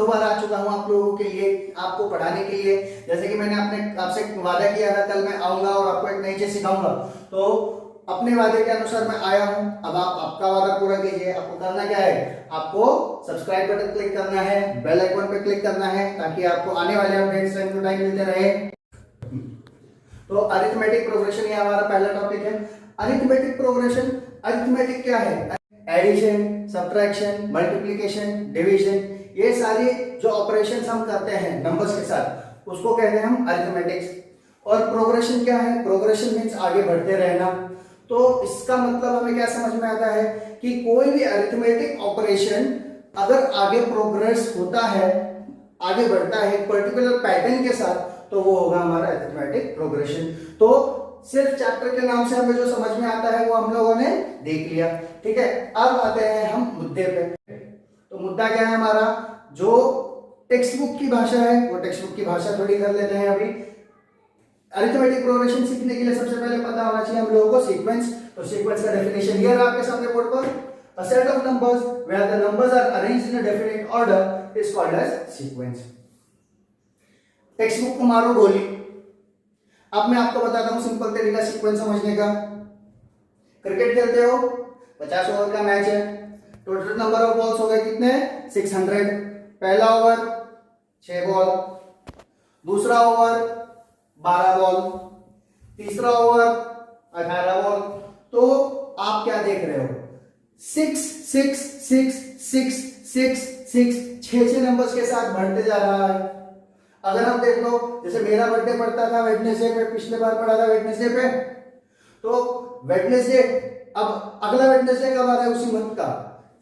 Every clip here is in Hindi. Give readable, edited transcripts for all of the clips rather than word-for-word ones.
बार आ चुका हूँ आप लोगों के लिए, आपको पढ़ाने के लिए। जैसे कि मैंने आपसे वादा किया था, कल मैं आऊंगा और आपको एक नई चीज सिखाऊंगा, तो अपने वादे के अनुसार मैं आया हूं। अब आप आपका वादा पूरा कीजिए। आपको करना क्या है, आपको सब्सक्राइब बटन क्लिक करना है, बेल आइकन पे क्लिक करना है, ताकि आपको आने वाले अपडेट्स टाइम टू टाइम मिलते रहे। तो अरिथमेटिक प्रोग्रेशन ये हमारा पहला टॉपिक है। अरिथमेटिक प्रोग्रेशन, अरिथमेटिक क्या है? एडिशन, सब्ट्रैक्शन, मल्टीप्लिकेशन, डिवीजन, ये सारी जो ऑपरेशंस हम करते हैं नंबर्स के साथ, उसको कहते हैं हम अरिथमेटिक्स। और प्रोग्रेशन क्या है? प्रोग्रेशन मीन्स आगे बढ़ते रहना। तो इसका मतलब हमें क्या समझ में आता है कि कोई भी अरिथमेटिक ऑपरेशन अगर आगे प्रोग्रेस होता है, आगे बढ़ता है पर्टिकुलर पैटर्न के साथ, तो वो होगा हमारा अरिथमेटिक प्रोग्रेशन। तो सिर्फ चैप्टर के नाम से हमें जो समझ में आता है वो हम लोगों ने देख लिया, ठीक है। अब आते हैं हम मुद्दे पे। तो मुद्दा क्या है हमारा? जो टेक्स्ट बुक की भाषा है वो टेक्स्ट बुक की भाषा थोड़ी कर लेते हैं अभी। अरिथमेटिक प्रोग्रेशन सीखने के लिए सबसे पहले पता होना चाहिए हम लोगों को सीक्वेंस। तो सीक्वेंस का डेफिनेशन हियर आपके सामने बोर्ड पर, a set of numbers where the numbers are arranged in a definite order is called as sequence. Text book को मारो गोली। अब मैं आपको बताता हूं सिंपल तरीका सीक्वेंस समझने का। क्रिकेट खेलते हो, 50 ओवर का मैच है, टोटल नंबर ऑफ बॉल्स हो गए कितने? 600। पहला ओवर 6 बॉल, दूसरा ओवर 12 बॉल, तीसरा ओवर 18 बॉल। तो आप क्या देख रहे हो? 6 6 6 6 6 6 6 नंबर्स के साथ बढ़ते जा रहा है। अगर हम देख लो, जैसे मेरा बर्थडे पड़ता था वेडनेसडे पे, पिछले बार पड़ा था वेडनेसडे पे, तो वेडनेसडे, अब अगला वेडनेसडे कब आ रहा है? उसी मंथ का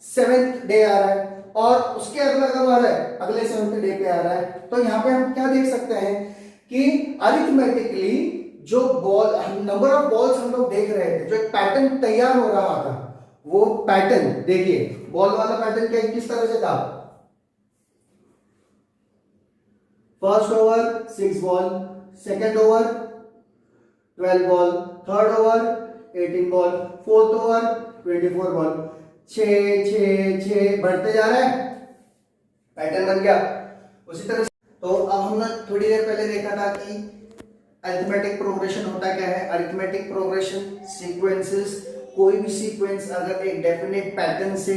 7th डे आ रहा है, और उसके अगला कब आ रहा है? अगले 7th डे पे आ रहा है। तो यहाँ पे हम क्या देख सकते हैं कि अरिथमेटिकली जो बॉल, नंबर ऑफ बॉल्स हम लोग देख रहे थे, जो एक पैटर्न तैयार हो रहा था, वो पैटर्न देखिए, बॉल वाला पैटर्न क्या किस तरह से था? First over 6 ball, second over 12 ball, third over 18 ball, fourth over 24 ball. 6 6 6 बढ़ते जा रहा है, पैटर्न बन गया। उसी तरह तो अब हमने थोड़ी देर पहले देखा था कि अरिथमेटिक प्रोग्रेशन होता क्या है। अरिथमेटिक प्रोग्रेशन सीक्वेंसेस, कोई भी सीक्वेंस अगर एक डेफिनेट पैटर्न से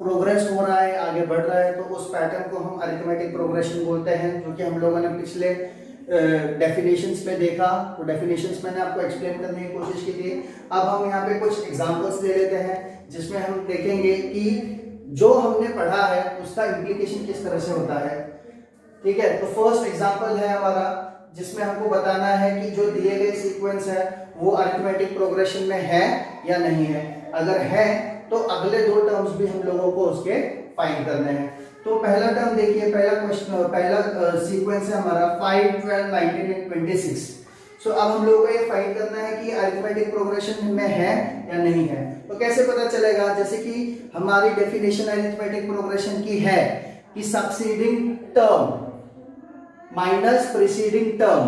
प्रोग्रेस हो रहा है, आगे बढ़ रहा है, तो उस पैटर्न को हम अरिथमेटिक प्रोग्रेशन बोलते हैं, जो कि हम लोगों ने पिछले डेफिनेशंस में देखा। तो डेफिनेशंस मैंने आपको एक्सप्लेन करने की कोशिश की थी। अब हम यहाँ पे कुछ एग्जांपल्स ले लेते हैं, जिसमें हम देखेंगे कि जो हमने पढ़ा है उसका इम्प्लीकेशन किस तरह से होता है, ठीक है। तो फर्स्ट एग्जांपल है हमारा, जिसमें हमको बताना है कि जो दिए गए सीक्वेंस है वो अरिथमेटिक प्रोग्रेशन में है या नहीं है। अगर है तो अगले 2 टर्म्स भी हम लोगों को उसके फाइंड करने हैं। तो पहला टर्म देखिए, पहला क्वेश्चन, पहला सीक्वेंस है हमारा 5 12 19 and 26। सो अब हम लोगों को ये फाइंड करना है कि अरिथमेटिक प्रोग्रेशन में है या नहीं है। तो कैसे पता चलेगा? जैसे कि हमारी डेफिनेशन अरिथमेटिक प्रोग्रेशन की है कि succeeding term minus preceding term,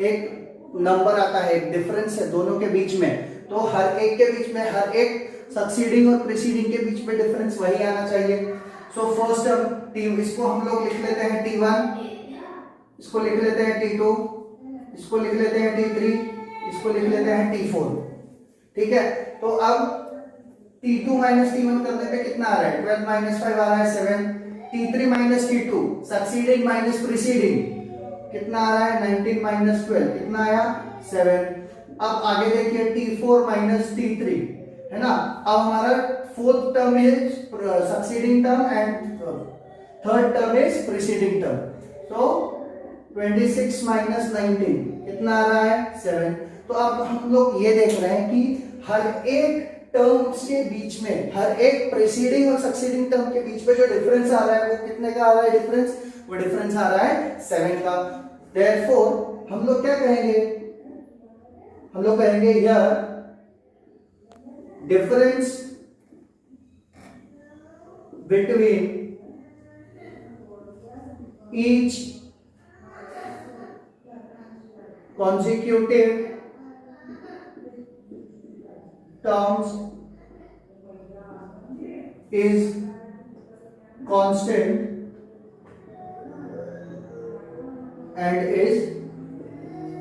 एक नंबर आता है, एक डिफरेंस है दोनों के बीच में, तो हर एक के बीच में, हर एक सक्सीडिंग और प्रीसीडिंग के बीच में डिफरेंस वही आना चाहिए। सो फर्स्ट टर्म टी, इसको हम लोग लिख लेते हैं T1, इसको लिख लेते हैं T2, इसको लिख लेते हैं T3, इसको लिख लेते हैं T4, ठीक है। तो अब T2 माइनस T1 करने पे कितना आ रहा है? 12 माइनस 5 आ रहा है 7। T3 minus T2, succeeding minus preceding, कितना आ रहा है? 19 माइनस 12, कितना आया? 7। अब आगे देखिए T4 माइनस T3, है ना। अब हमारा fourth term is succeeding term and third term is preceding term. तो 26 माइनस 19 कितना आ रहा है? 7। तो अब हम लोग ये देख रहे हैं कि हर एक टर्म्स के बीच में, हर एक प्रीसीडिंग और सक्सीडिंग टर्म के बीच में जो डिफरेंस आ रहा है वो कितने का आ रहा है? डिफरेंस, वो डिफरेंस आ रहा है 7 का। देयरफॉर हम लोग क्या कहेंगे? हम लोग कहेंगे यह difference between each consecutive terms is constant and is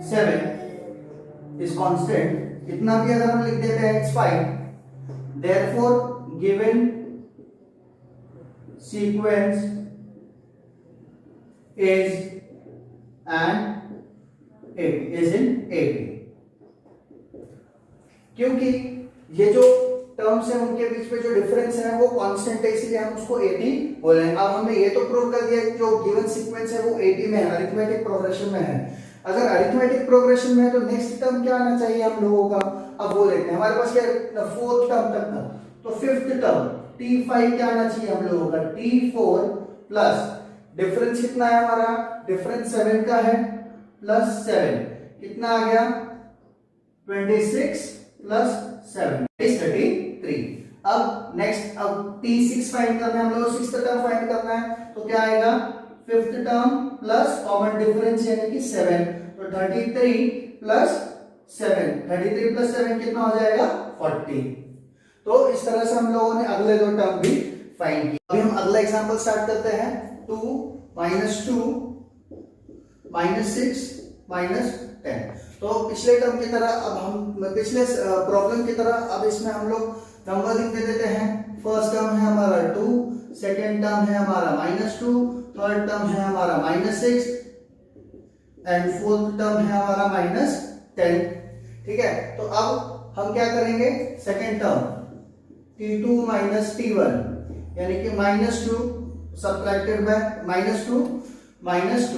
7 is constant, इतना भी अगर हम लिख देते हैं it's fine. Therefore given sequence is an AP, is in AP. क्योंकि ये जो टर्म्स है उनके बीच में जो डिफरेंस है वो कांस्टेंट है, इसलिए हम उसको 80 बोलेंगे। अब हमने ये तो प्रूव कर दिया कि जो गिवन सीक्वेंस है वो 80 में है, अरिथमेटिक प्रोग्रेशन में है। अगर अरिथमेटिक प्रोग्रेशन में है तो नेक्स्ट टर्म क्या आना चाहिए हम लोगों का, अब वो देखते हैं। हमारे पास क्या फोर्थ टर्म तक था, तो फिफ्थ टर्म T5 क्या आना चाहिए हम लोगों का, T4 प्लस डिफरेंस कितना है हमारा, डिफरेंस 7 का है, प्लस 7 कितना आ गया 26 प्लस 7 is 33। अब नेक्स्ट, अब T6 फाइंड करना है हम लोग, सिक्स्थ टर्म फाइंड करना है, तो क्या आएगा fifth term plus common difference यानी कि 7, तो 33 प्लस 7, 33 प्लस 7 कितना हो जाएगा 40। तो इस तरह से हम लोगों ने अगले दो टर्म भी फाइंड किए। अभी हम अगला एग्जांपल स्टार्ट करते हैं। 2 -2 -6 -10। तो पिछले टर्म की तरह अब हम पिछले प्रॉब्लम की तरह अब इसमें हम लोग नंबर लिख देते हैं। फर्स्ट टर्म है हमारा 2, सेकेंड टर्म है हमारा -2, थर्ड टर्म है हमारा -6 एंड फोर्थ टर्म है हमारा -10। ठीक है, तो अब हम क्या करेंगे, सेकेंड टर्म T2 - T1 यानी कि -2 सब्ट्रैक्टेड बाय -2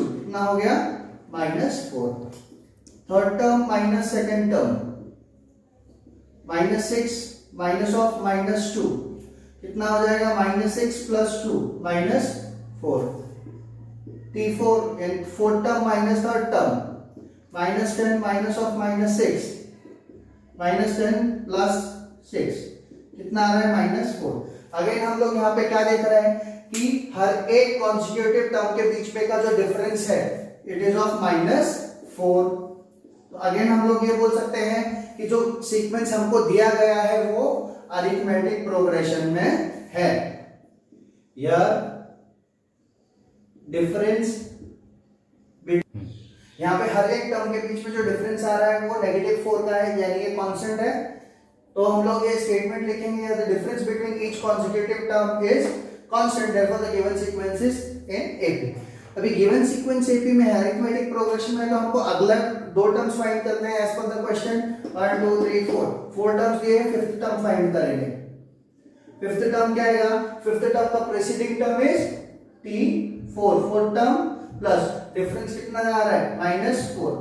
कितना हो गया -4। Third term minus second term -6 minus of -2 कितना हो जाएगा -6 प्लस 2 -4। T4 यानी fourth term minus third term -10 minus of -6 -10 plus 6 कितना आ रहा है -4। अगेन हम लोग यहाँ पे क्या देख रहे हैं कि हर एक कॉन्सिक्यूटिव टर्म के बीच में का जो डिफरेंस है इट इज ऑफ -4। तो अगेन हम लोग ये बोल सकते हैं कि जो सीक्वेंस हमको दिया गया है वो अरिथमेटिक प्रोग्रेशन में है। यह डिफरेंस यहाँ पे हर एक टर्म के बीच में जो डिफरेंस आ रहा है वो -4 का है, यानी ये कांस्टेंट है। तो हम लोग ये स्टेटमेंट लिखेंगे the difference between each consecutive term is constant, therefore the given sequence is in AP. अभी गिवन सीक्वेंस एपी में है, अरिथमेटिक प्रोग्रेशन में, तो हमको अगला दो टर्म्स फाइंड करने हैं as per the question. 1 2 3 4 four terms दिए हैं, फिफ्थ टर्म फाइंड करेंगे। फिफ्थ टर्म क्या आएगा, फिफ्थ टर्म का preceding term is T4, fourth term plus difference कितना आ रहा है -4,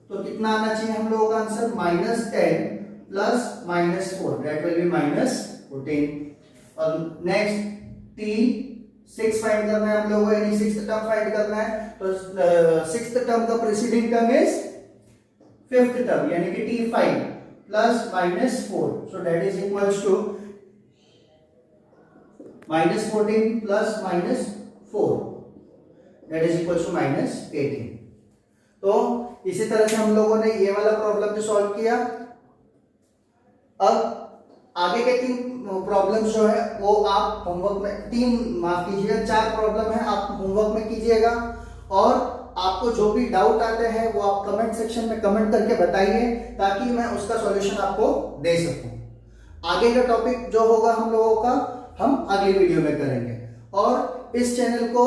तो कितना आना चाहिए हम लोगों का answer -10 plus -4 that will be -14। और नेक्स्ट T6 फाइंड करना है हम लोगों को, यानी सिक्स्थ टर्म फाइंड करना है, तो सिक्स्थ टर्म का preceding term is fifth term यानी कि T5 plus -4, so that is equals to -14 plus -4 that is equals to -18। तो इसी तरह से हम लोगों ने ये वाला प्रॉब्लम भी सॉल्व किया। अब आगे के 3 प्रॉब्लम्स जो है वो आप होमवर्क में माफ कीजिएगा 4 प्रॉब्लम है, आप होमवर्क में कीजिएगा। और आपको जो भी डाउट आते हैं वो आप कमेंट सेक्शन में कमेंट करके बताइए ताकि मैं उसका सॉल्यूशन आपको दे सकूं। आगे का टॉपिक जो होगा हम लोगों का हम अगली वीडियो में करेंगे। और इस चैनल को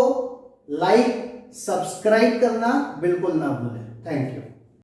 लाइक सब्सक्राइब करना बिल्कुल ना भूलें। Thank you.